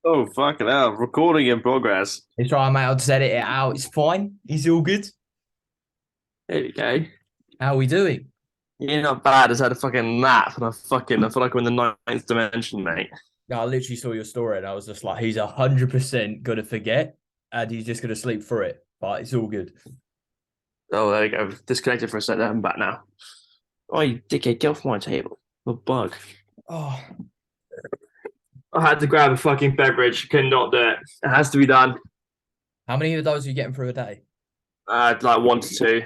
Oh, fucking hell. Recording in progress. It's right, mate. I'll just edit it out. It's fine. It's all good. There we go. How are we doing? You're not bad. I just had a fucking nap and I feel like we're in the ninth dimension, mate. Yeah, I literally saw your story and I was just like, he's 100% gonna forget and he's just gonna sleep through it. But it's all good. Oh, there you go. Disconnected for a second. I'm back now. Oh, you dickhead, get off my table. A bug. Oh, I had to grab a fucking beverage. Could not do it. It has to be done. how many of those are you getting through a day? Like one to two.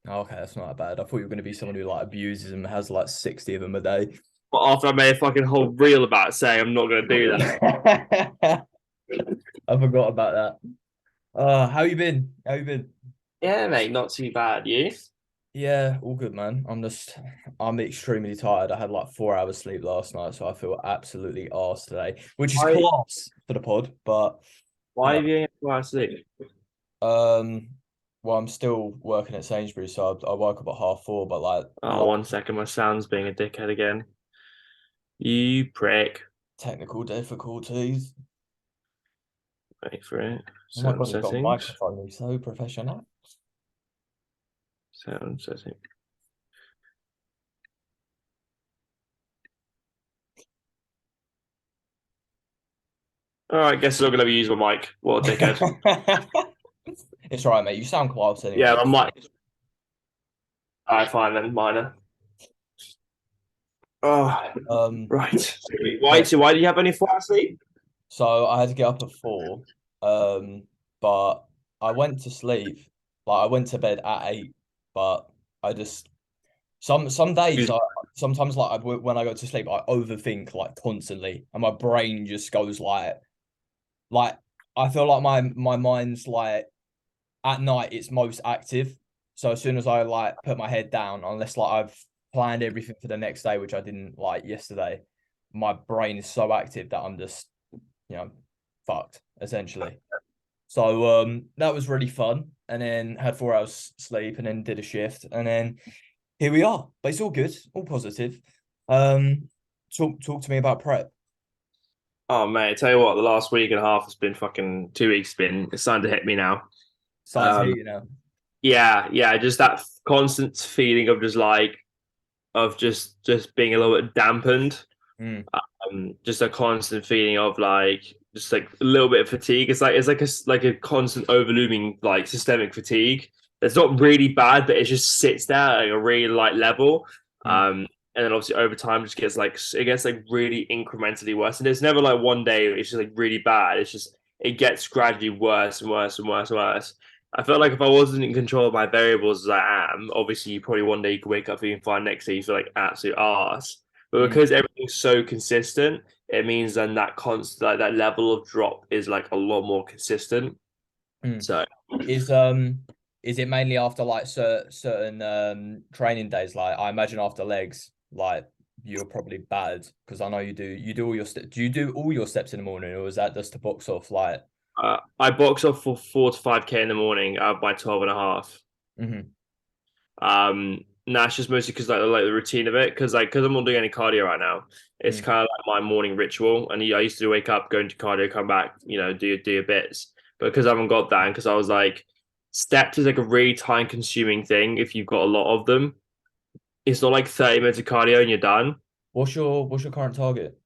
Oh, okay, that's not that bad. I thought you were gonna be someone who like abuses them and has like 60 of them a day. But after I made a fucking whole reel about saying I'm not going to do that. I forgot about that. How you been? How you been? Yeah, mate, not too bad. You? Yeah, all good, man. I'm extremely tired. I had like 4 hours sleep last night, so I feel absolutely arse today, which is Why? class for the pod. But you Why know, have you been asleep? um, well, I'm still working at Sainsbury's, so I woke up at 4:30. But like, Oh, 1 second. My sound's being a dickhead again. You prick. technical difficulties. Wait for it. Oh my Sound God, you've got a settings. microphone. You're so professional. Sound setting. All right, guess I'm not gonna be using my mic. What a dickhead. It's all right, mate. You sound class Yeah, anyway. my mic. All right, fine then. Minor. Oh, Um, right. Why? yeah. So why do you have any flat sleep? So I had to get up at 4. Um, but I went to sleep. Like I went to bed at 8, but I just some days I sometimes when I go to sleep I overthink like constantly and my brain just goes like I feel like my mind's like at night it's most active. So as soon as I like put my head down, unless like I've planned everything for the next day, which I didn't like yesterday, my brain is so active that I'm just you know, fucked essentially. So that was really fun. And then had 4 hours sleep and then did a shift. And then here we are. But it's all good, all positive. Um talk to me about prep. Oh man, I tell you what, the last week and a half has been fucking 2 weeks. Been it's starting to hit me now. Science Um, heat, you know. yeah, just that constant feeling of just like of just being a little bit dampened. Mm, Just a constant feeling of like just like a little bit of fatigue. It's like a constant overlooming like systemic fatigue. It's not really bad, but it just sits there at like, a really light level. mm, And then obviously over time just gets like it gets like really incrementally worse. And it's never like one day it's just like really bad. It's just it gets gradually worse and worse and worse and worse. I felt like if I wasn't in control of my variables as I am, obviously you probably one day you could wake up feeling fine, next day you feel like absolute arse. But mm, because everything's so consistent, it means then that constant like that level of drop is like a lot more consistent. mm. So Is um is it mainly after like certain training days? Like I imagine after legs, like you're probably bad because I know you do all your do you do all your steps in the morning or is that just to box off like I box off for 4 to 5K in the morning by 12 and a half. mm-hmm, And that's just mostly because like the routine of it because I'm not doing any cardio right now. It's mm, kind of like my morning ritual, and I used to wake up, go into cardio, come back, do your bits. But because I haven't got that, and because I was like, steps is like a really time consuming thing if you've got a lot of them. It's not like 30 minutes of cardio and you're done. what's your current target?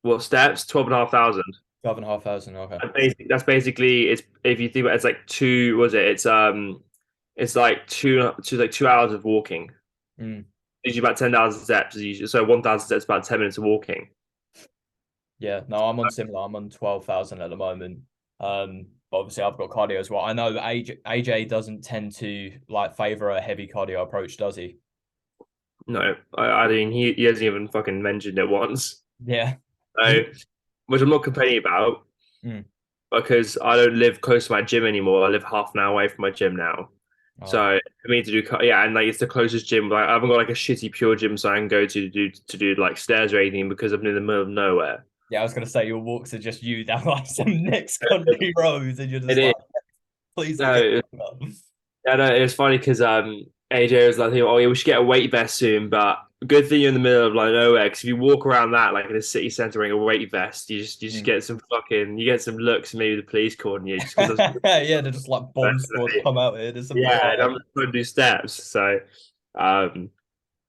Well, steps, 12,500. 12,500. Okay. That's basically it's if you think about it, it's like two was it? It's like like 2 hours of walking. Mm, Usually about 10,000 steps. So 1,000 steps about 10 minutes of walking. yeah, no, I'm on similar. I'm on 12,000 at the moment. But obviously I've got cardio as well. I know AJ doesn't tend to like favor a heavy cardio approach, does he? No, I mean he hasn't even fucking mentioned it once. Yeah. So, which I'm not complaining about Mm. because I don't live close to my gym anymore. I live half an hour away from my gym now. Oh, So for me to do, yeah, and like it's the closest gym. Like I haven't got like a shitty pure gym, so I can go to do like stairs or anything because I'm in the middle of nowhere. yeah, I was gonna say your walks are just you down like some next country roads, and you're It just is. like, please don't get No, up. yeah, no, it was funny because AJ was like, "Oh yeah, we should get a weight vest soon," but good thing you're in the middle of like nowhere, because if you walk around that like in a city centre wearing a weight vest, you just Mm. get some fucking you get some looks, maybe the police calling you just because that's Yeah, they're just like bomb squad come out here. There's some yeah, and guy. I'm just trying to do steps. So but,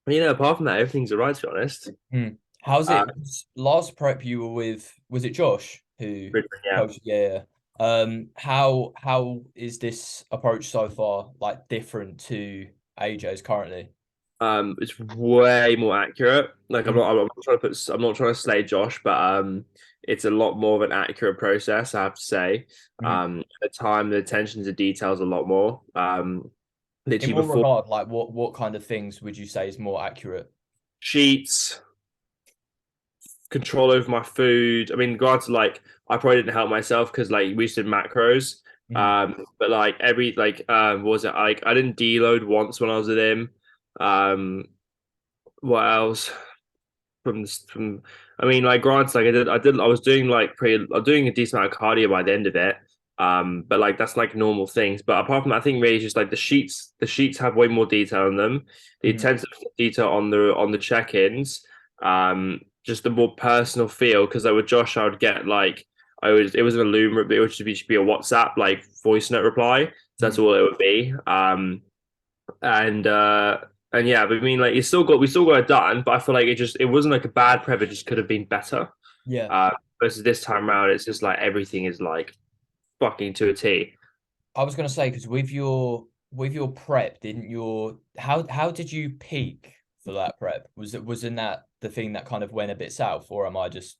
apart from that, everything's alright to be honest. Hmm. How's Uh, it? Last prep you were with, was it Josh who yeah. coached? Yeah. How is this approach so far like different to AJ's currently? It's way more accurate. Like Mm, I'm not trying to slay Josh, but it's a lot more of an accurate process, I have to say. mm. The time, the attention to detail is a lot more. In Literally what before regard, like what kind of things would you say is more accurate? sheets, control over my food. I mean, granted, like I probably didn't help myself because like we just did macros. Mm, But like every like what was it like I didn't deload once when I was with him. Um, what else? From I mean like granted like I was doing like pretty I was doing a decent amount of cardio by the end of it, but like that's like normal things, but apart from that I think really it's just like the sheets have way more detail in them, the mm, attention to detail on the check-ins, just the more personal feel, because like with Josh I would get like it was an Illumina, but it would just be a WhatsApp like voice note reply, so that's mm. all it would be. And and yeah, but I mean, like we still got it done, but I feel like it wasn't like a bad prep. It just could have been better. Yeah. Versus this time around, it's just like everything is like fucking to a T. I was gonna say because with your prep, didn't your how did you peak for that prep? Wasn't that the thing that kind of went a bit south, or am I just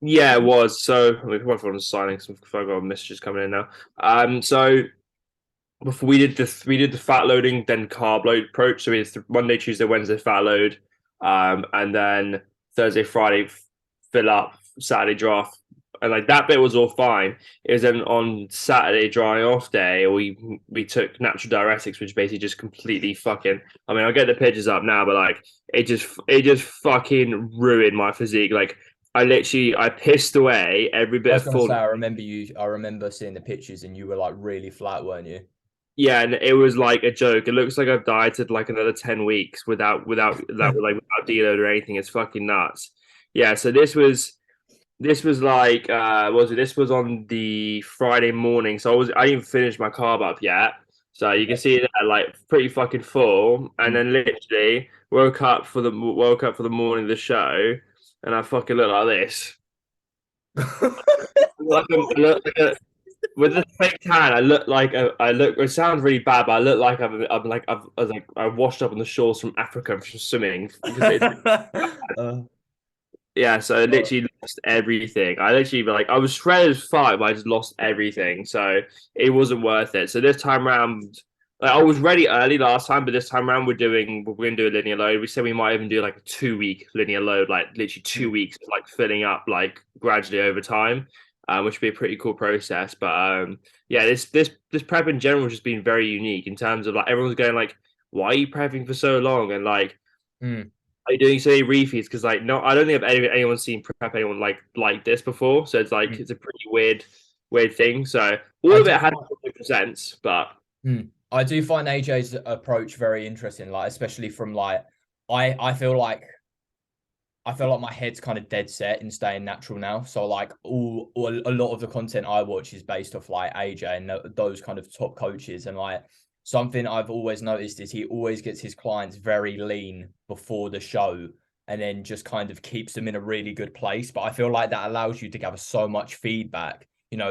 Yeah, it was. So I mean, everyone's signing some I've got messages coming in now. So before we did the fat loading, then carb load approach. So we did Monday, Tuesday, Wednesday fat load, and then Thursday, Friday fill up, Saturday draft, and like that bit was all fine. It was then on Saturday drying off day, we took natural diuretics, which basically just completely fucking. I mean, I'll get the pictures up now, but like it just fucking ruined my physique. Like I pissed away every I bit was of gonna full. say I remember seeing the pictures and you were like really flat, weren't you? Yeah, and it was like a joke. It looks like I've dieted like another 10 weeks without deload or anything. It's fucking nuts. Yeah, so this was like what was it? This was on the Friday morning. So I didn't finish my carb up yet. So you can see that like pretty fucking full. And Mm. then literally woke up for the morning of the show, and I fucking look like this. I look like with the fake tan, I look. It sounds really bad, but I look like I washed up on the shores from Africa from swimming because it's Uh, yeah. So I uh, literally lost everything. I literally like I was shredded as fuck, but I just lost everything. So it wasn't worth it. So this time round, like I was ready early last time, but this time round we're gonna do a linear load. We said we might even do like a 2 week linear load, like literally two mm. weeks, like filling up like gradually over time, which would be a pretty cool process. But yeah, this prep in general has just been very unique in terms of like everyone's going like, why are you prepping for so long? And like Mm. are you doing so many refeeds? Because like no, I don't think anyone's seen prep anyone like this before. So it's like Mm. it's a pretty weird thing. So all I of do it has find, sense, but I do find AJ's approach very interesting, like especially from like I feel like my head's kind of dead set in staying natural now. So like a lot of the content I watch is based off like AJ and those kind of top coaches. And like something I've always noticed is he always gets his clients very lean before the show and then just kind of keeps them in a really good place. But I feel like that allows you to gather so much feedback,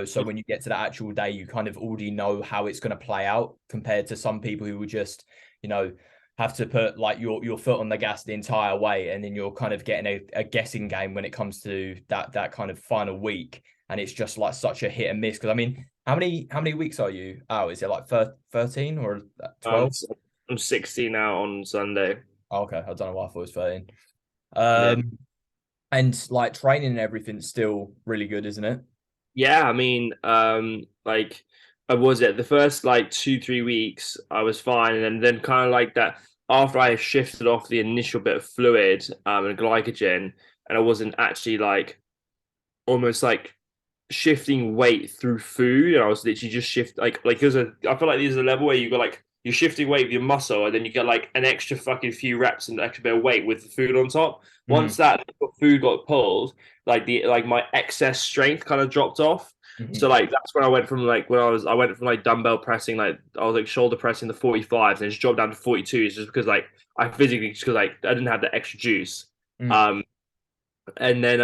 so when you get to the actual day, you kind of already know how it's going to play out compared to some people who would just, you know, have to put like your foot on the gas the entire way, and then you're kind of getting a guessing game when it comes to that kind of final week, and it's just like such a hit and miss. Because I mean, how many weeks are you out? Is it like 13 or um, 12? I'm 60 now on Sunday. Oh, okay, I don't know why I thought it was 13. Yeah, And like training and everything's still really good, isn't it? yeah. I mean, like I was it the first like 2 3 weeks I was fine, and then kind of like that after I shifted off the initial bit of fluid and glycogen, and I wasn't actually like almost like shifting weight through food, and I was literally just shift like there's a I feel like there's a level where you got like you're shifting weight with your muscle, and then you get like an extra fucking few reps and an extra bit of weight with the food on top. Mm, Once that food got pulled, like my excess strength kind of dropped off. So mhm. like that's when I went from like I went from like dumbbell pressing, like I was like shoulder pressing the 45s and just dropped down to 42s just because like I physically just because like I didn't have the extra juice. Mm. Um and then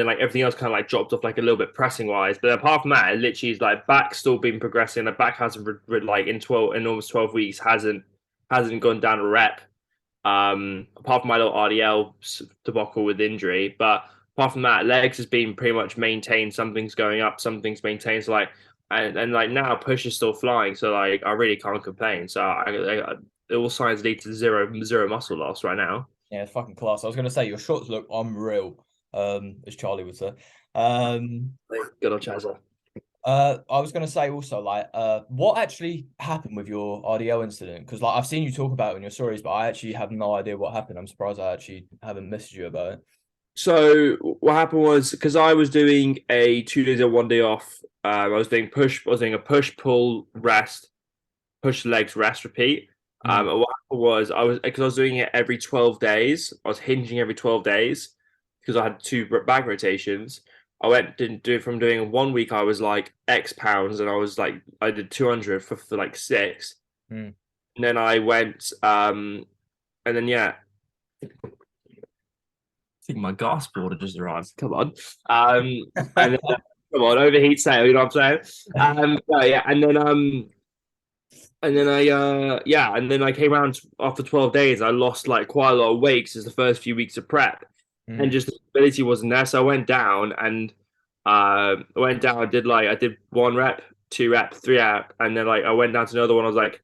like everything else kind of like dropped off like a little bit pressing wise. But apart from that, it literally is like back still been progressing. The back hasn't like in almost 12 weeks hasn't gone down a rep. Apart from my little RDL debacle with injury, but apart from that, legs has been pretty much maintained. Something's going up, something's maintained. So like, and like now push is still flying. So like, I really can't complain. So all signs lead to zero muscle loss right now. Yeah, it's fucking class. I was gonna say your shots look unreal, as Charlie would say. Um, Good old Chazza. I was gonna say also like, what actually happened with your RDL incident? Because like I've seen you talk about it in your stories, but I actually have no idea what happened. I'm surprised I actually haven't messaged you about it. So what happened was because I was doing a 2 days and 1 day off. I was doing push. I was doing a push pull rest, push legs rest repeat. Mm, And what happened was I was doing it every 12 days. I was hinging every 12 days because I had two back rotations. I went didn't do from doing 1 week. I was like X pounds, and I was like I did 200 for like six. mm. And then I went and then yeah, I think my gas border just arrived. Come on. And then, come on, overheat sale, you know what I'm saying? So yeah, and then and then I came around after 12 days. I lost like quite a lot of weight because the first few weeks of prep, and Mm, just the ability wasn't there. So I went down and I went down. I did 1 rep, 2 rep, 3 rep, and then like I went down to another one. I was like,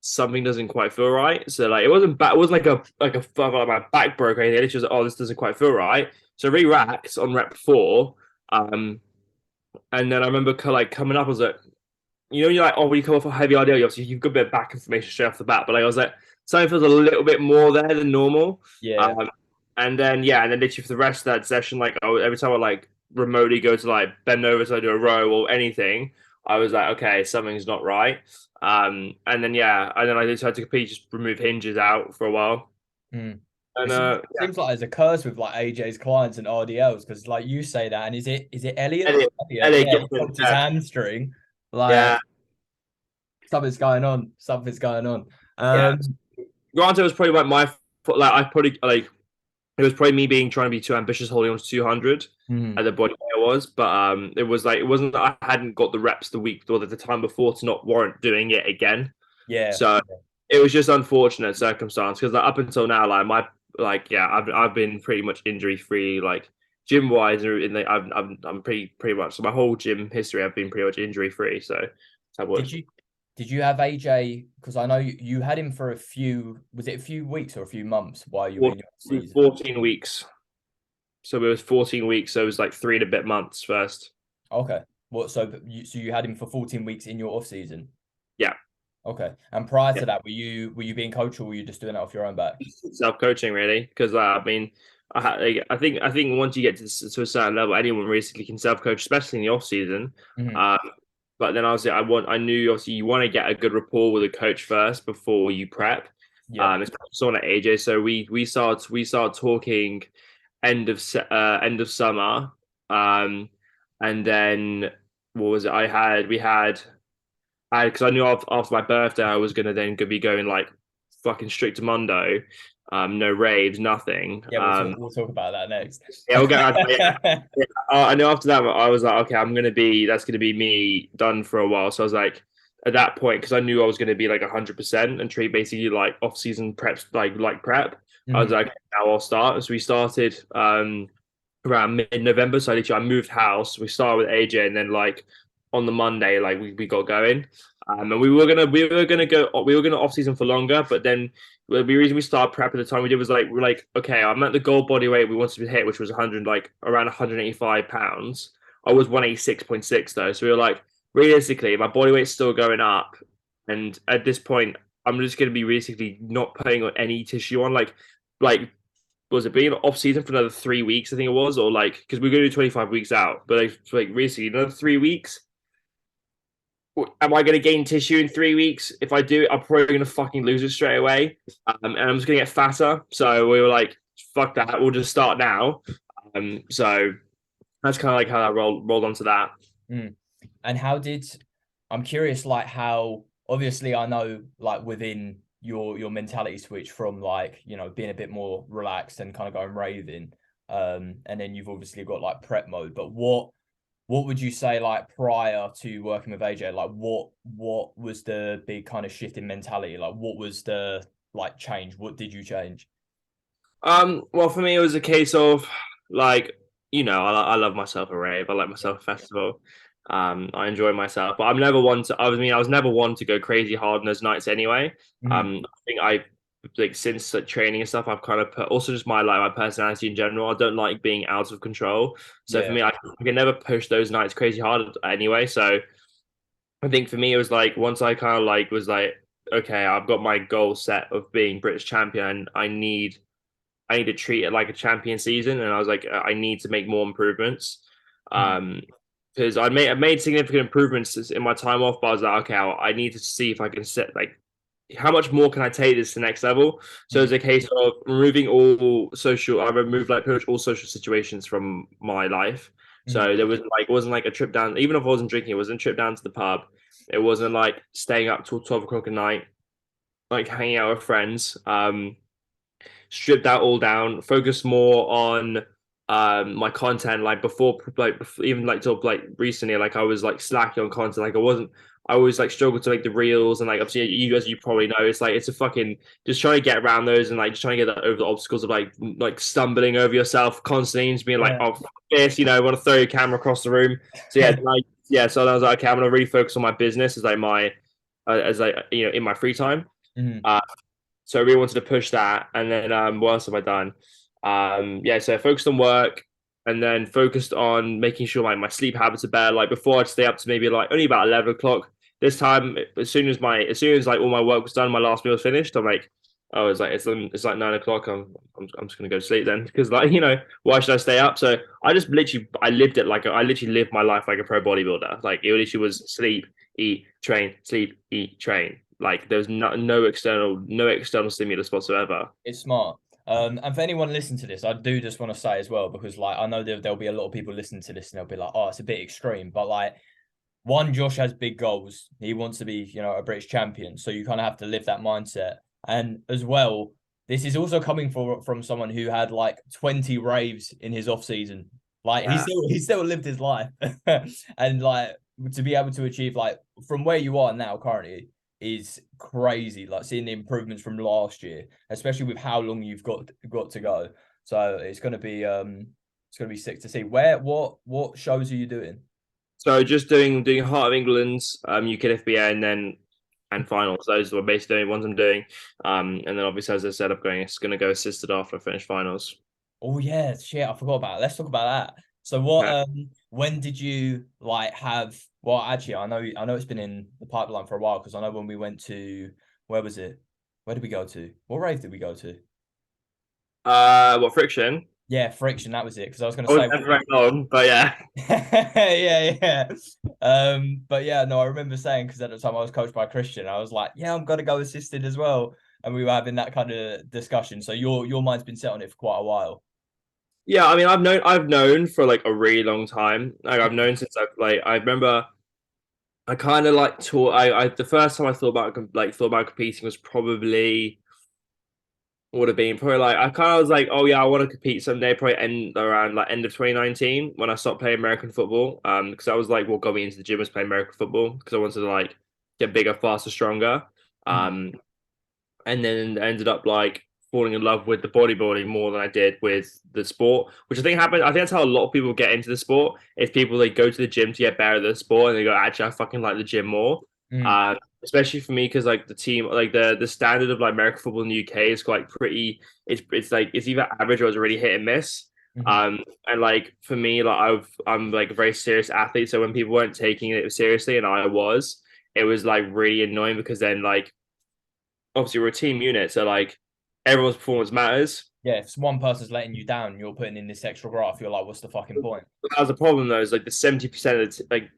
something doesn't quite feel right. So like it wasn't bad. It wasn't like my back broke or anything. It's just oh, this doesn't quite feel right. So re-racked on rep 4. Um, and then I remember like coming up, I was like, you're like, oh, when you come off a heavy RDL, obviously you've got a bit of back information straight off the bat. But like I was like, something feels a little bit more there than normal. yeah. Um, and then yeah, and then literally for the rest of that session, like every time I like remotely go to like bend over to do a row or anything, I was like, okay, something's not right. And then yeah, and then I decided to completely just remove hinges out for a while. Mm. And yeah, Seems like there's a curse with like AJ's clients and RDLs because like you say that, and is it Elliot? Elliot, Elliot, Elliot yeah, he Gibson, popped his hamstring. Like yeah, something's going on. Something's going on. yeah. Um, Granted, it was probably like my like I probably like it was probably me being trying to be too ambitious holding on to 200 mm, at the body weight I was, but it was like it wasn't that I hadn't got the reps the week or the time before to not warrant doing it again. yeah. So it was just unfortunate circumstance because like, up until now, like my like yeah, I've been pretty much injury free, like gym wise, and like, I'm pretty much so my whole gym history I've been pretty much injury free. So that Did was you have AJ? Because I know you had him for a few. Was it a few weeks or a few months while you were in your season? 14 weeks. So it was 14 weeks. So it was like 3 and a bit months first. Okay. What? So you had him for 14 weeks in your off season. Yeah. Okay. And prior Yeah. to that, were you being coached or were you just doing it off your own back? Self coaching really because I mean I think once you get to a certain level anyone realistically can self coach especially in the off season. Mhm. um, but then I knew obviously you want to get a good rapport with a coach first before you prep. Yeah. Especially someone like AJ, so we started talking end of summer. And then what was it because I knew after my birthday I was gonna then be going like fucking strict to Mondo, no raves, nothing. Yeah, we'll talk about that next. Yeah, we'll get. Yeah, I know after that I was like, okay, that's gonna be me done for a while. So I was like, at that point, because I knew I was gonna be like 100% and treat basically like off season preps like prep. I was Mhm. like, now I'll start. So we started around mid-November. So I moved house. We started with AJ, and then like on the Monday, like we got going. And we were gonna off season for longer, but then the reason we started prep at the time we did was like we're like, okay, I'm at the goal body weight we wanted to hit, which was 100, like around 185 pounds. I was 186.6 though, so we were like, realistically, my body weight's still going up, and at this point, I'm just gonna be realistically not putting on any tissue on, like was it being off season for another 3 weeks? I think it was, or like because we're going to do 25 weeks out, but like realistically, another 3 weeks am I going to gain tissue in 3 weeks? If I do, I'm probably going to fucking lose it straight away. And I'm just going to get fatter. So we were like, fuck that. We'll just start now. So that's kind of like how I rolled onto that. Mm. And how did, I'm curious, like how, obviously I know like within your mentality switch from like, you know, being a bit more relaxed and kind of going raving. And then you've obviously got like prep mode, but what would you say like prior to working with AJ? Like what was the big kind of shift in mentality? Like what was the like change? What did you change? Well, for me, it was a case of like, I love myself a rave. I like myself a festival. I enjoy myself, but I'm never one to. I was never one to go crazy hard on those nights anyway. Mm. I think I like since like, training and stuff, I've kind of put also just my personality in general. I don't like being out of control. So for Yeah. me, I can never push those nights crazy hard anyway. So I think for me, it was like once I kind of like was like, okay, I've got my goal set of being British champion. I need to treat it like a champion season, and I was like, I need to make more improvements. Mm. Because I made significant improvements in my time off, but I was like, okay, I need to see if I can set like how much more can I take this to the next level. So Mm. it's a case of removing all social. I removed like pretty much all social situations from my life. Mm. So there was like it wasn't like a trip down. Even if I wasn't drinking, it wasn't a trip down to the pub. It wasn't like staying up till 12 o'clock at night, like hanging out with friends. Stripped that all down, focused more on my content. Even like till like recently, like I was like slacking on content. Like I always like struggled to make the reels, and like obviously you as you probably know, it's like it's a fucking just trying to get around those and like just trying to get over the obstacles of like stumbling over yourself constantly and just being like, Yeah. oh fuck this, I want to throw your camera across the room. So so I was like, okay, I'm gonna really focus on my business as like my as like in my free time. Mm. Uh, so I really wanted to push that. And then what else have I done? So I focused on work and then focused on making sure like my sleep habits are better. Like before I'd stay up to maybe like only about 11 o'clock. This time, as soon as like all my work was done, my last meal was finished, I'm like, oh, it's like 9 o'clock. I'm just gonna go to sleep then because like why should I stay up? So I lived it like I literally lived my life like a pro bodybuilder. Like it literally was sleep, eat, train, sleep, eat, train. Like there's no external stimulus whatsoever. It's smart. And for anyone listening to this, I do just want to say as well, because like I know there'll be a lot of people listening to this and they'll be like, oh, it's a bit extreme. But like one, Josh has big goals. He wants to be, a British champion. So you kind of have to live that mindset. And as well, this is also coming from someone who had like 20 raves in his off season. Like Yeah. he still lived his life. And like to be able to achieve like from where you are now currently is crazy. Like seeing the improvements from last year, especially with how long you've got to go. So it's gonna be sick to see. What shows are you doing? So just doing Heart of England's UKFBA and finals. Those were basically the only ones I'm doing. And then obviously as I said, it's gonna go assisted after I finish finals. Oh yeah, shit, I forgot about it. Let's talk about that. So what Yeah. when did you like have well actually I know it's been in the pipeline for a while because I know when we went to where was it? Where did we go to? What rave did we go to? What friction? Yeah, Friction, that was it. Because I was gonna I was say never very long, but yeah. yeah, yeah. But yeah, no, I remember saying because at the time I was coached by Christian, I was like, yeah, I'm gonna go assisted as well. And we were having that kind of discussion. So your mind's been set on it for quite a while. Yeah, I mean I've known for like a really long time. Like I've known since I remember I kind of like taught I the first time I thought about competing was probably would have been probably like I kind of was like, oh yeah, I want to compete someday. Probably end of 2019 when I stopped playing American football. Because I was like, what got me into the gym was playing American football because I wanted to like get bigger, faster, stronger. Mm. Um, and then ended up like falling in love with the bodybuilding more than I did with the sport, which I think happened. I think that's how a lot of people get into the sport. If people they go to the gym to get better at the sport, and they go, actually, I fucking like the gym more. Mm. Especially for me because like the team, like the standard of like American football in the UK is quite pretty. It's like it's either average or it's really hit and miss. Mhm. And like for me, like I'm like a very serious athlete, so when people weren't taking it seriously, and I was, it was like really annoying because then like obviously we're a team unit, so like everyone's performance matters. Yeah, if one person's letting you down, you're putting in this extra graph. You're like, what's the fucking point? But that was the problem though, is like the 70% of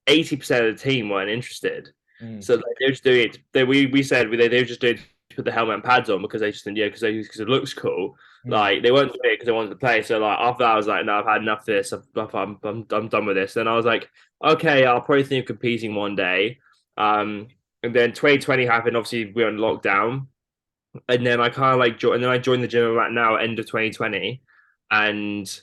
80% of the team weren't interested. Mm, So like, they were just doing it. We said they were just doing to put the helmet and pads on because they just yeah because it looks cool. mm. Like they weren't doing it because they wanted to play. So like after that, I was like, no, I've had enough of this. I'm done with this. Then I was like, okay, I'll probably think of competing one day. And then 2020 happened. Obviously, we were in lockdown, and then I kind of like joined. And then I joined the gym right now, end of 2020, and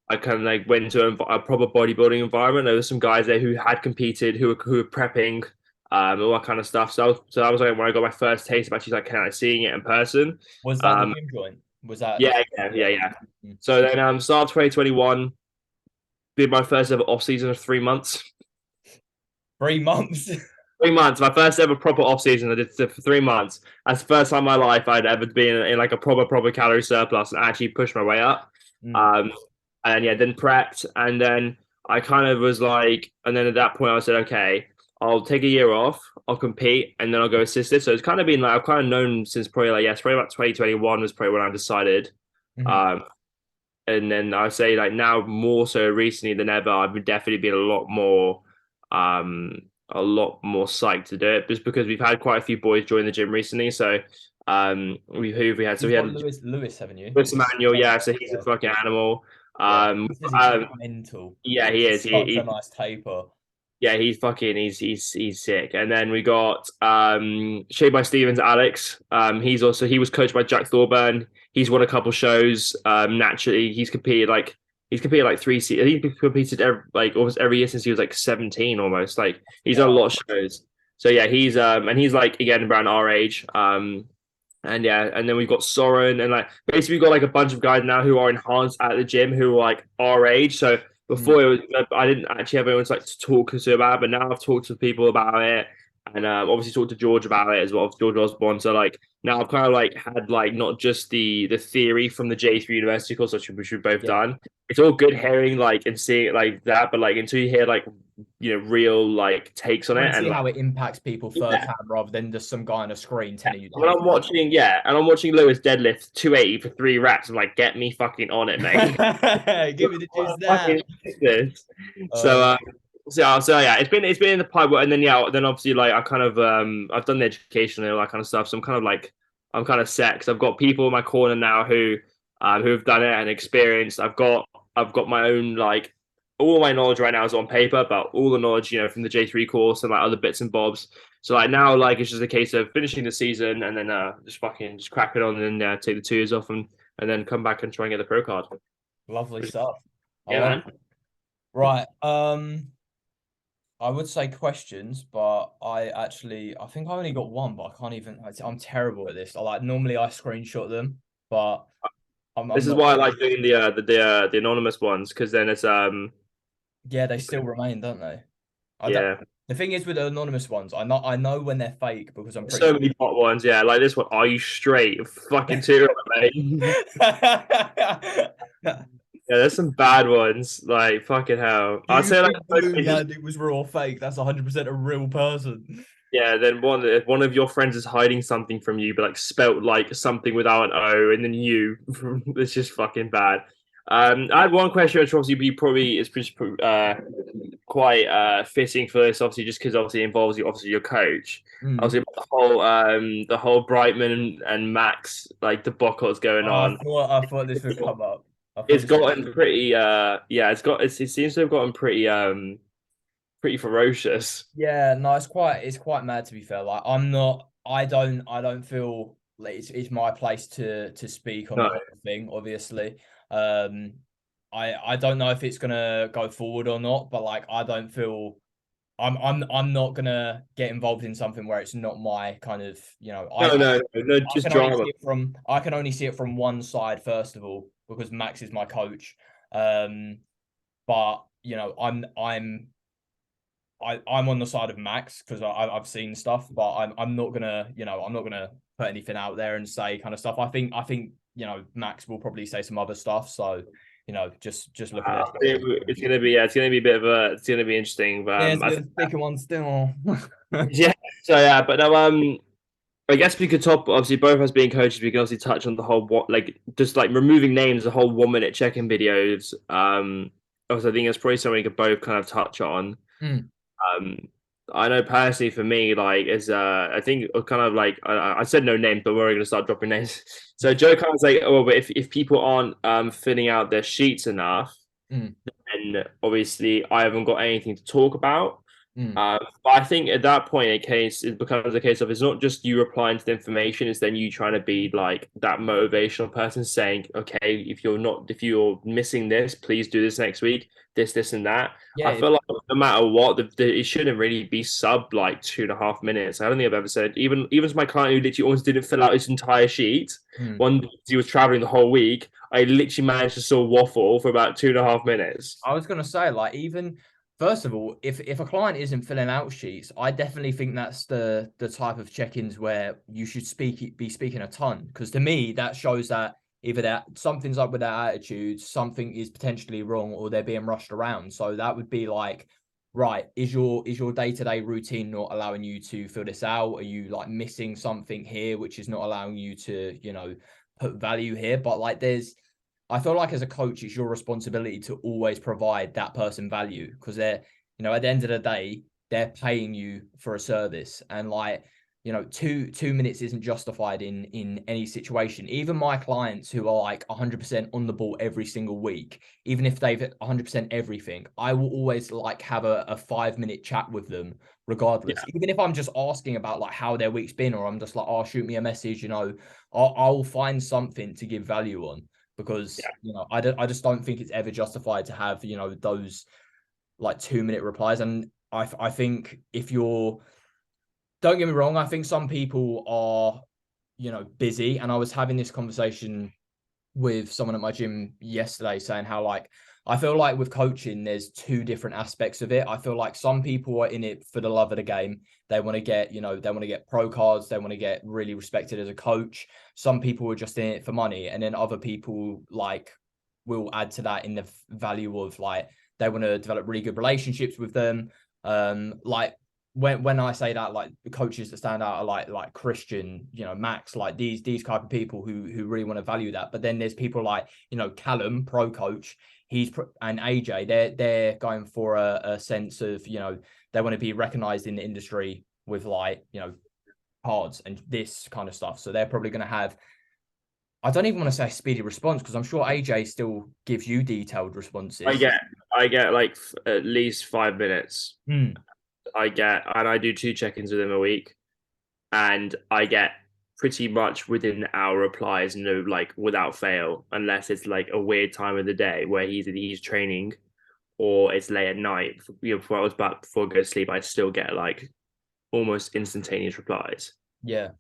I kind of like went into a proper bodybuilding environment. There was some guys there who had competed, who were prepping, all that kind of stuff. So that was like when I got my first taste of actually like kind of seeing it in person. Was that the Um, gym joint? Was that the yeah, yeah? yeah. Mm. So then start of 2021, did my first ever off season of 3 months. 3 months. 3 months, my first ever proper off season. I did it for 3 months. That's the first time in my life I'd ever been in like a proper calorie surplus and actually pushed my way up. Mm. Um, and yeah, then prepped, and then I kind of was like, and then at that point I said, okay, I'll take a year off, I'll compete, and then I'll go assisted. So it's kind of been like I've kind of known since probably like yes, probably about 2021 was probably when I decided. Mhm. Um, and then I say like now more so recently than ever, I've definitely been a lot more psyched to do it just because we've had quite a few boys join the gym recently. So we had so You've we got had Lewis, haven't you? Chris Emmanuel, yeah, so he's a Yeah. fucking animal. Yeah. Um, He says he's um mental. yeah, he is. Such a nice taper. Yeah, he's fucking he's sick. And then we got Shea by Stevens, Alex. He was coached by Jack Thorburn. He's won a couple shows. Naturally, he's competed like he competed like almost every year since he was like 17 almost. Like he's done a Wow. lot of shows. So yeah, he's like again around our age. And yeah, and then we've got Soren and like basically we've got like a bunch of guys now who are enhanced at the gym who are like our age. So Mm. before it was, I didn't actually have anyone to like to talk to about it, but now I've talked to people about it, and obviously talked to George about it as well, George Osborne. So like now I've kind of like had like not just the theory from the J3 University course, which we've both Yeah. done. It's all good hearing like and seeing it like that, but like until you hear like real like takes on Want it to and see like how it impacts people yeah. firsthand rather than just some guy on a screen telling you to When do I'm watching, yeah, and I'm watching Lewis deadlift 280 for 3 reps. I'm like, get me fucking on it, mate. it. Give me the juice What the fuck now. is this? So, Um, so yeah, it's been in the pipe, and then yeah, then obviously like I kind of I've done the education and all that kind of stuff. So I'm kind of set because I've got people in my corner now who have done it and experienced. I've got my own like all my knowledge right now is on paper, but all the knowledge from the J3 course and like other bits and bobs. So like now, like it's just a case of finishing the season and then just crack it on and then take the 2 years off and then come back and try and get the pro card. Lovely stuff. I Yeah, love man. Right. I would say questions, but I think I only got one, but I can't even. I'm terrible at this. Normally I screenshot them, but I'm This is not. why I like doing the anonymous ones because then it's Yeah, they still remain, don't they? I don't. yeah. The thing is with the anonymous ones, I know when they're fake because I'm There's pretty so many bot ones, yeah. Like this one, are you straight? Fucking too, mate. Yeah, there's some bad ones. Like fucking hell. Do I'd you say like think Blue Man it was real or fake? That's 100% a real person. yeah. Then one of your friends is hiding something from you, but like spelt like something without an O, and then you. It's just fucking bad. I had one question, which obviously be probably is pretty, quite fitting for this, obviously, just because obviously it involves obviously your coach. Mm. Obviously, the whole Brightman and Max like debacle that's going Oh, on. I thought this would come up. I thought It's this. gotten pretty yeah, it seems to have gotten pretty ferocious. Yeah, no, it's quite mad to be fair. Like I don't feel like it's my place to speak on the No, whole thing, obviously. Um I don't know if it's gonna go forward or not, but like I don't feel I'm not gonna get involved in something where it's not my kind of, no, I just can only drama. see it from I can only see it from one side first of all, because Max is my coach. Um but I'm on the side of Max because I've seen stuff, but I'm not gonna I'm not gonna put anything out there and say kind of stuff. I think Max will probably say some other stuff. So just look at it. It's gonna be a bit of a it's gonna be interesting, but Yeah, it's a bit of a thicker one still. yeah. So yeah, but no, I guess we could top obviously both of us being coaches. We can obviously touch on the whole what like just like removing names, the whole 1 minute check-in videos. Also, I think it's probably something we could both kind of touch on. Mm. Um, I know personally for me, like, is I think kind of like I said no names, but we're going to start dropping names. So Joe kind of like, oh, but if people aren't filling out their sheets enough, Mm, then obviously I haven't got anything to talk about. mm. But I think at that point, it becomes a case of it's not just you replying to the information; it's then you trying to be like that motivational person, saying, "Okay, if you're missing this, please do this next week. This, and that." Yeah, I feel like no matter what, it shouldn't really be sub like 2.5 minutes. I don't think I've ever said even to my client who literally almost didn't fill out his entire sheet. mm. One he was traveling the whole week. I literally managed to still waffle for about 2.5 minutes. I was gonna say, like, even first of all, if a client isn't filling out sheets, I definitely think that's the type of check-ins where you should be speaking a ton. Because to me, that shows that either that something's up with their attitude, something is potentially wrong, or they're being rushed around. So that would be like, right, is your day-to-day routine not allowing you to fill this out? Are you like missing something here, which is not allowing you to, put value here? But like I feel like as a coach, it's your responsibility to always provide that person value because at the end of the day, they're paying you for a service. And like, 2 minutes isn't justified in any situation. Even my clients who are like 100% on the ball every single week, even if they've 100% everything, I will always like have a 5 minute chat with them regardless. Yeah, Even if I'm just asking about like how their week's been, or I'm just like, oh, shoot me a message, I'll find something to give value on because yeah. I just don't think it's ever justified to have those like 2 minute replies. And I think if you're don't get me wrong, I think some people are busy, and I was having this conversation with someone at my gym yesterday saying how like I feel like with coaching there's two different aspects of it. I feel like some people are in it for the love of the game. They want to get, they want to get pro cards, they want to get really respected as a coach. Some people are just in it for money, and then other people like will add to that in the value of like they want to develop really good relationships with them. Like when I say that, like the coaches that stand out are like Christian, Max, like these type of people who really want to value that. But then there's people like Callum, pro coach, and AJ, they're going for a sense of they want to be recognized in the industry with like cards and this kind of stuff. So they're probably going to have. I don't even want to say speedy response because I'm sure AJ still gives you detailed I responses. get I get like at least 5 minutes. Hmm. And I do two check-ins with him a week, and I get pretty much within our replies, like without fail, unless it's like a weird time of the day where he's training or it's late at night. Before I was back before I go to sleep, I still get like almost instantaneous replies. Yeah.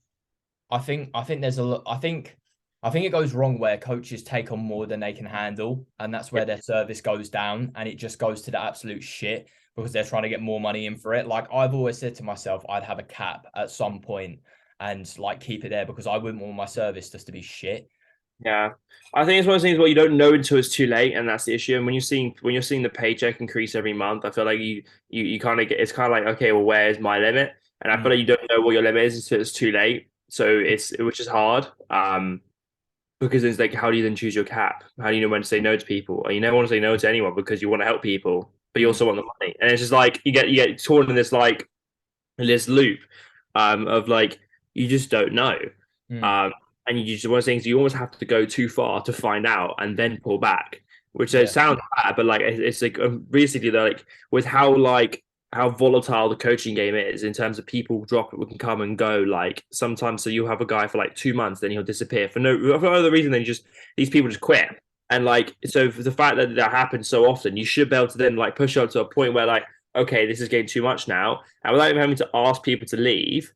I think there's a lot. I think it goes wrong where coaches take on more than they can handle, and that's Yeah, where their service goes down, and it just goes to the absolute shit because they're trying to get more money in for it. Like I've always said to myself, I'd have a cap at some point and like keep it there because I wouldn't want my service just to be shit. yeah. I think it's one of those things where you don't know until it's too late, and that's the issue. And when you're seeing the paycheck increase every month, I feel like you kind of get it's kind of like, okay, well, where's my limit? And I feel Mm, like you don't know what your limit is until it's too late. So which is hard. Because it's like, how do you then choose your cap? How do you know when to say no to people? And you never want to say no to anyone because you want to help people, but you mm, also want the money. And it's just like you get torn in this like in this loop of like you just don't know. mm. Um, and you just one of those things you almost have to go too far to find out and then pull back, which Yeah. sounds bad, but like it's like basically like with how volatile the coaching game is in terms of people drop it, we can come and go. Like sometimes, so you'll have a guy for like 2 months, then he'll disappear for no other reason than just these people just quit. And like, so for the fact that that happens so often, you should be able to then like push up to a point where like, okay, this is getting too much now, and without even having to ask people to leave,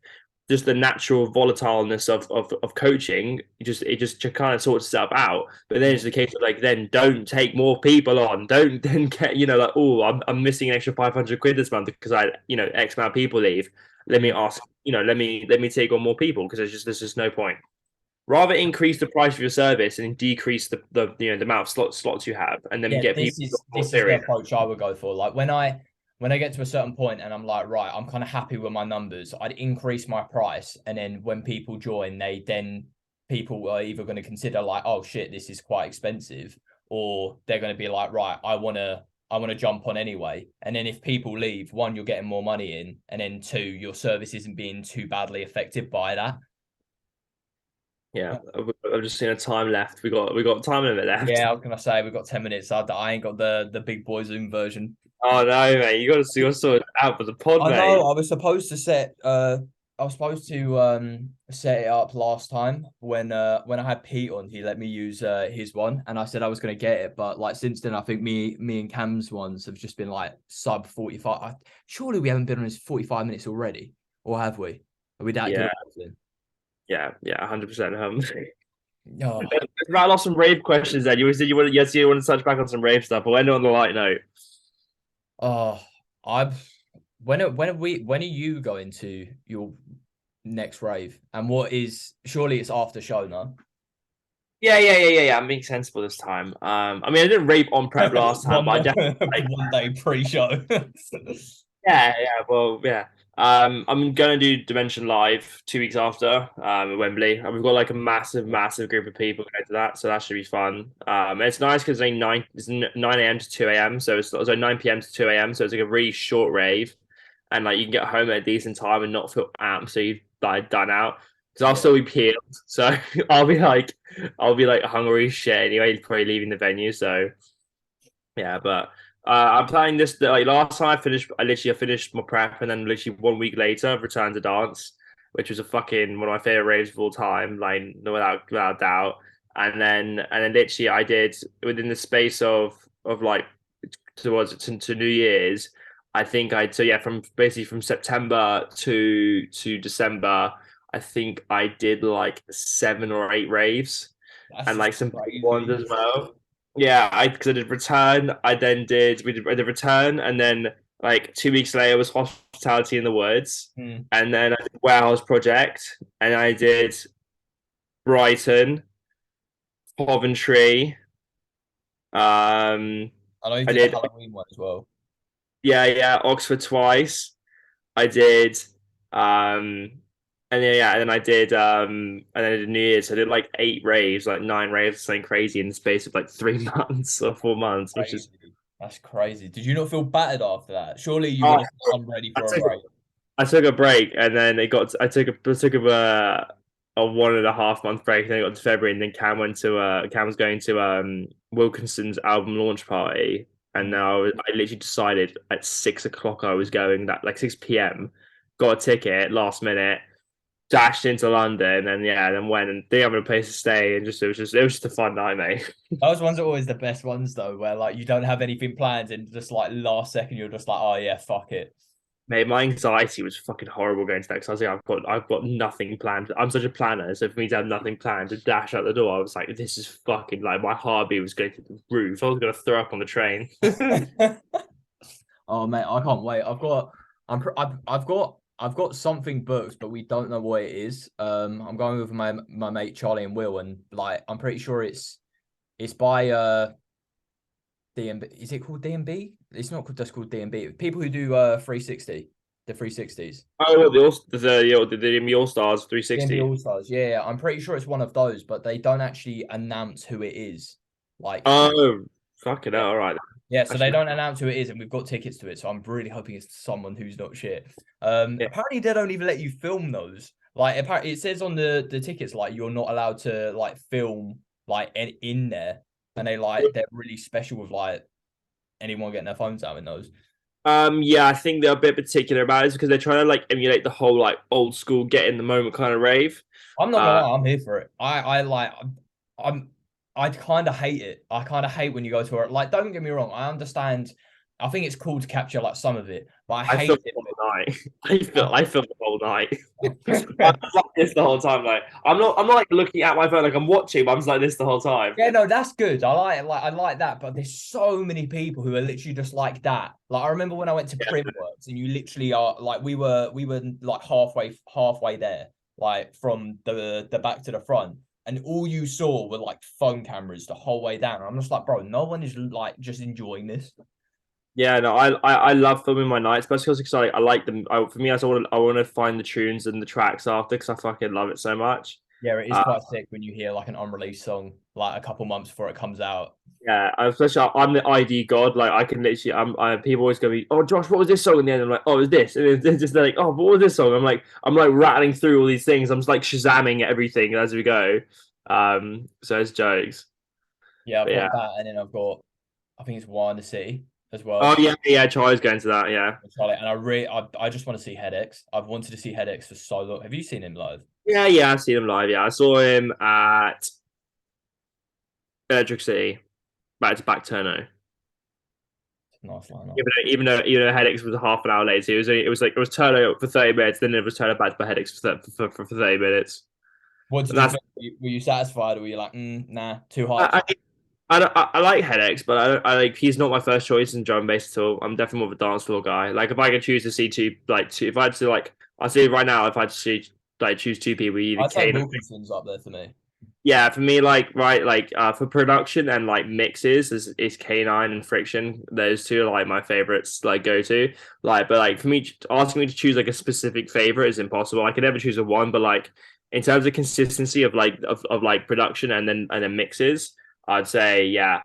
just the natural volatileness of coaching, it just kind of sorts itself out. But then it's the case of like, then don't take more people on. Don't then get like, oh, I'm missing an extra 500 quid this month because I X amount of people leave. Let me Mm. ask, let me take on more people because there's just no point. Rather increase the price of your service and decrease the amount of slots you have, and then Yeah, get this people is more this is the serious. approach I would go for. Like when I get to a certain point and I'm like, right, I'm kind of happy with my numbers, I'd increase my price, and then when people join, people are either going to consider like, oh shit, this is quite expensive, or they're going to be like, right, I want to jump on anyway. And then if people leave, one, you're getting more money in, and then two, your service isn't being too badly affected by that. Yeah, I've just seen a time left. We got time limit left. Yeah, I was gonna say we've got 10 minutes. I ain't got the big boy Zoom version. Oh no, mate! You got to sort it out for the pod, I mate. know. I was supposed to set it up last time when I had Pete on. He let me use his one, and I said I was gonna get it, but like since then, I think me and Cam's ones have just been like sub 45. Surely we haven't been on his 45 minutes already, or have we? Are we that good Yeah, at boxing? yeah, yeah, 100%. Oh, Rattle off some rave questions. Then you said you wanted, yes, you want to touch back on some rave stuff, but we're not on the light note. oh, I've when are you going to your next rave? And what is surely it's after show, no? Yeah. I'm being sensible this time. I mean, I didn't rave on prep last time, but I one definitely like, one day pre-show. yeah. Well, yeah. I'm gonna do Dimension Live 2 weeks after, at Wembley, and we've got like a massive group of people going to that, so that should be fun. It's nice because it's 9 a.m. to 2 a.m., so it's 9 p.m. to 2 a.m., so it's like a really short rave, and like you can get home at a decent time and not feel absolutely like done out. Because I'll Yeah, still be peeled, so I'll be like hungry as shit anyway, probably leaving the venue. So yeah, but I'm planning this. Like last time I finished my prep, and then literally 1 week later, returned to dance, which was a fucking one of my favorite raves of all time, like without doubt. And then literally I did within the space of like towards to New Year's. I think I so yeah from basically from September to December. I think I did like 7 or 8 raves that's and just like some big ones crazy. as well. Yeah, because I did return. I did return, and then like 2 weeks later was hospitality in the woods, Hmm. and then I did warehouse project, and I did Brighton, Coventry. Um, I know you I did the did Halloween one as well. yeah Oxford twice. I did and then I did and then I did New Year's. So I did like 8 raves, like 9 raves, something crazy in the space of like 3 months or 4 months, which is Crazy. That's crazy. Did you not feel battered after that? Surely you oh, would have said, I'm ready I for a took break. I took a break, and then I took a 1.5 month break, and then it got to February, and then Cam was going to Wilkinson's album launch party, and Mm. now I literally decided at 6 o'clock I was going, that like 6 p.m. Got a ticket last minute, dashed into London, and yeah, then went and didn't have a place to stay, and just it was just a fun night, mate. Those ones are always the best ones though, where like you don't have anything planned and just like last second you're just like, oh yeah, fuck it. Mate, my anxiety was fucking horrible going to that because I was like, I've got nothing planned. I'm such a planner, so for me to have nothing planned to dash out the door, I was like, this is fucking like my heartbeat was going to the roof. I was gonna throw up on the train. Oh mate, I can't wait. I've got something booked, but we don't know what it is. I'm going with my mate Charlie and Will, and like I'm pretty sure it's by DMB. Is it called DMB? It's not just called DMB. People who do 360, the 360s. Oh, well, the All Stars DMB 360. All Stars. Yeah, I'm pretty sure it's one of those, but they don't actually announce who it is. Like, Oh, fucking yeah. hell! All right, Yeah, so they actually, don't announce who it is, and we've got tickets to it. So I'm really hoping it's someone who's not shit. yeah. Apparently they don't even let you film those. Like, apparently it says on the tickets like you're not allowed to like film like in there, and they're really special with like anyone getting their phones out in those. Yeah, I think they're a bit particular about it because they're trying to like emulate the whole like old school, get in the moment kind of rave. I'm not gonna Uh, lie, I'm here for it. I'm I kind of hate it. I kind of hate when you go to it. Like, don't get me wrong, I understand. I think it's cool to capture like some of it, but I I hate filmed the it. whole night. I filmed the whole night. Yeah, I'm like this the whole time. Like I'm not like looking at my phone like I'm watching, but I'm just like this the whole time. no, that's good. I like it. Like I like that, but there's so many people who are literally just like that. Like I remember when I went to Yeah. Primworks, and you literally are like we were like halfway there, like from the back to the front, and all you saw were like phone cameras the whole way down. And I'm just like, bro, no one is like just enjoying this. Yeah, no, I love filming my nights, especially because I like them. For me, I want to find the tunes and the tracks after because I fucking love it so much. Yeah, it is Uh, quite sick when you hear like an unreleased song like a couple months before it comes out. Yeah, especially I'm the ID god. Like I can literally, people always go to me, "Oh, Josh, what was this song?" In the end, I'm like, "Oh, it was this," and they're just like, "Oh, but what was this song?" I'm like rattling through all these things. I'm just like shazamming everything as we go. So it's jokes. Yeah, I've But yeah. got that, and then I've got I think it's One to See as Oh well. yeah, yeah. Charlie's going to that. Yeah. Charlie, and I just want to see Headaches. I've wanted to see Headaches for so long. Have you seen him live? Yeah, yeah. I've seen him live. Yeah, I saw him at Electric City, back to back Turno. Nice lineup. Even though Headaches was a half an hour late, so it was Turno for 30 minutes, then it was Turno back to Headaches for 30 minutes. What did And you that's think? Were you satisfied, or were you like, nah, too hyped? I, I like Headaches, but I like he's not my first choice in drum bass at all. I'm definitely more of a dance floor guy. Like if I could choose to see if I had to like I'll say right now, if I had to see, choose two people, either I'd say Kane. Wilkinson's up there for me. Yeah, for me, for production and like mixes is K9 and Friction. Those two are like my favorites, like go to. But like for me, asking me to choose like a specific favorite is impossible. I could never choose a one, but like in terms of consistency of like production and then mixes, I'd say yeah,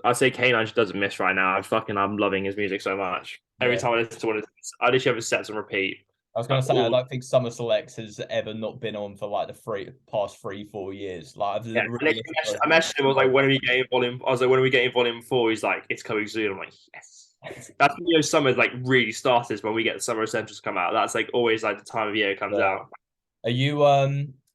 I'd say K9 just doesn't miss right now. I'm loving his music so much. Every Yeah. time I listen to it, I literally have it set on repeat. I was gonna say I All don't think Summer Selects has ever not been on for like the past 3 4 years. Like I've Yeah, really listened to I messaged him. I was like, "When are we getting volume?" I was like, "When are we getting volume 4?" He's like, "It's coming soon." I'm like, "Yes." That's when summer like really starts is when we get the summer essentials come out. That's like always like the time of year it comes Yeah. out.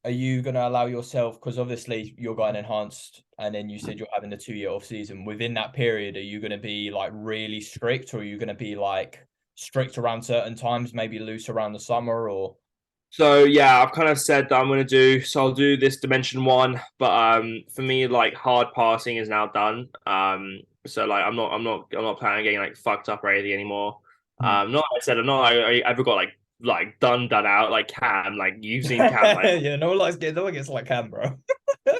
Are you gonna allow yourself, because obviously you're going enhanced and then you said you're having the 2 year off season. Within that period, are you gonna be like really strict, or are you gonna be like strict around certain times, maybe loose around the summer, or So yeah, I've kind of said that I'm gonna do. So I'll do this dimension one, but for me, like hard passing is now done. So like I'm not planning on getting like fucked up or anything anymore. Hmm. Not like I said I'm not I ever got like done out like Cam. Like you've seen Cam like Yeah, no one gets like Cam, bro.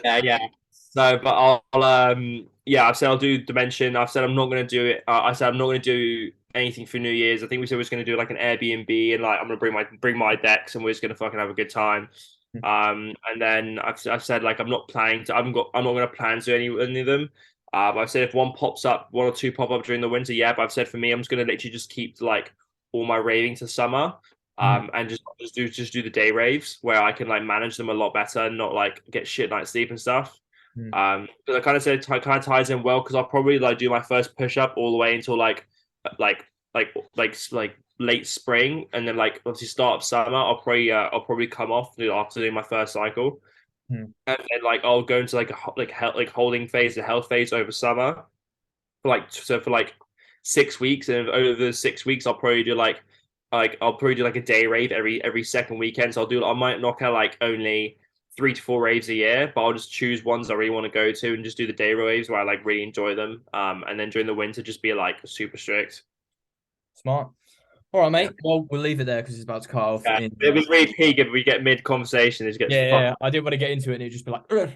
yeah, yeah. So, but yeah, I've said I'll do Dimension. I've said I'm not going to do it. I said I'm not going to do anything for New Year's. I think we said we are going to do like an Airbnb and like I'm going to bring my decks and we're just going to fucking have a good time. And then I've said like I'm not planning to. I'm not going to plan to any of them. I've said if one pops up, one or two pop up during the winter, yeah. But I've said for me, I'm just going to literally just keep like all my raving to summer Hmm. and just do the day raves where I can like manage them a lot better and not like get shit night sleep and stuff. Hmm. But I kind of said it kind of ties in well because I'll probably like do my first push up all the way until like like late spring and then like obviously start of summer. I'll probably come off after doing my first cycle Hmm. and then like I'll go into like like holding phase, the health phase over summer for like 6 weeks, and over the 6 weeks, I'll probably do like a day rave every second weekend. So I might knock out like only 3 to 4 raves a year, but I'll just choose ones I really want to go to and just do the day raves where I like really enjoy them. And then during the winter, just be like super strict. Smart. All right, Yeah, mate. Well, we'll leave it there because it's about to cut off yeah. in. It'd be really peak if we get mid conversation. It just gets Yeah, fucked. yeah. I didn't want to get into it and it just be like, "Ugh."